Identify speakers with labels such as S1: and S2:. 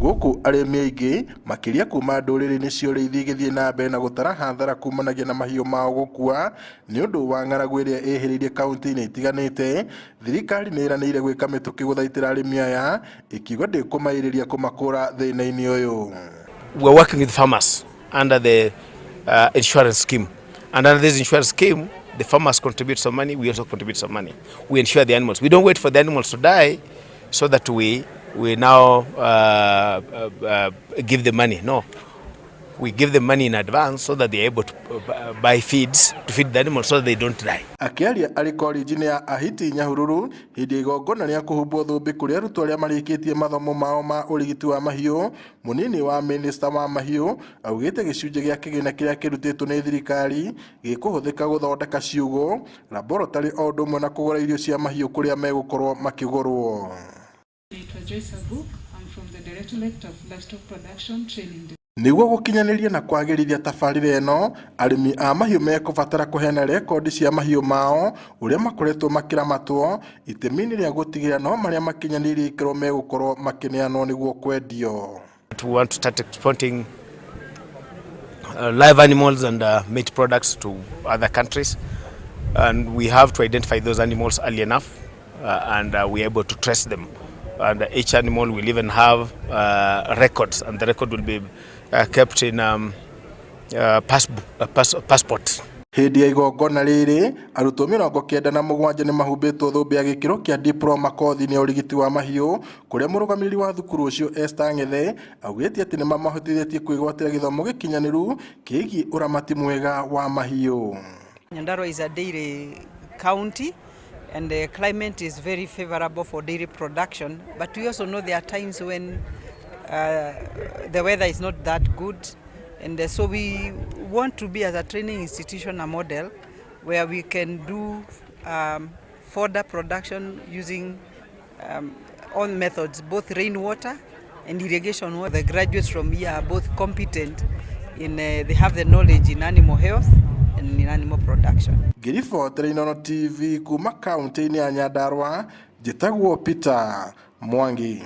S1: Gũkũ arĩmi aingĩ makĩria kuma ndũrĩrĩ-inĩ cia ũrĩithi igĩthiĩ na mbere na gũtara hathara kumanagia na mahiũ mao gũkua nĩ ũndũ wa ng'aragu ĩrĩa ĩhĩrĩirie kaunti-inĩ itiganĩte. Thirikari nĩ ĩranĩire gwĩka mĩtũkĩ gũthaitĩra arĩmi aya ikiuga ndĩkũmaĩrĩria kũmakũra thĩna-inĩ ũyũ.
S2: We are working with farmers under the insurance scheme. And under this insurance scheme, the farmers contribute some money, we also contribute some money. We insure the animals. We don't wait for the animals to die so that we now give the money. No, we give them money in advance so that they are able to buy feeds to feed the animals so that they don't die.
S1: Akiaria arĩ korinji ya Ahiti Nyahururu hĩndĩ igongona rĩa kũhumbwo thũmbĩ kũrĩa arutwo arĩa marĩkĩtie mathomo mao ma ũrigiti wa mahiũ, mũnini wa minista wa mahiũ augĩte gĩcunjĩ gĩa kĩgĩna kĩrĩa kĩrutĩtwo nĩ thirikari gĩkũhũthĩka gũthondeka ciugũ, laboratory o ũndũ ũmwe na kũgũra irio cia mahiũ kũrĩa megũkorwo makĩgũrwo. Nĩguo gũkinyanĩria na kwagĩrithia tabarĩra ĩno, arĩmi a mahiũ mekũbatara kũheana rekondi cia mahiũ mao ũrĩa makoretwo makĩramatwo, itemi-inĩ rĩa gũtigĩrĩra no marĩa makinyanĩirie ikĩro megũkorwo makĩneanwo nĩguo kwendio.
S2: We want to start exporting live animals and meat products to other countries, and we have to identify those animals early enough and we are able to trace them. And each animal will even have records, and the record will be kept in passports.
S1: Hĩndĩ ya igongona rĩrĩ, arutwo 97 nĩ mahumbĩtwo thũmbĩ ya gĩkĩro kĩa diploma kothi-inĩ ya ũrigiti wa mahiũ, kũrĩa mũrũgamĩrĩri wa thukuru ũcio Esther Ng'ethe augĩte atĩ nĩ mamahotithĩtie kwĩgwatĩra gĩthomo gĩkinyanĩru kĩgiĩ ũramati mwega wa mahiũ.
S3: Nyandarua is a dairy county, and the climate is very favorable for dairy production, but we also know there are times when the weather is not that good, and so we want to be, as a training institution, a model where we can do fodder production using all methods, both rainwater and irrigation water. The graduates from here are both competent in they have the knowledge in animal health and in animal production.
S1: Ngĩribotera Inono TV kuma kaunti-inĩ ya Nyandarua, njĩtagwo Peter Mwangi.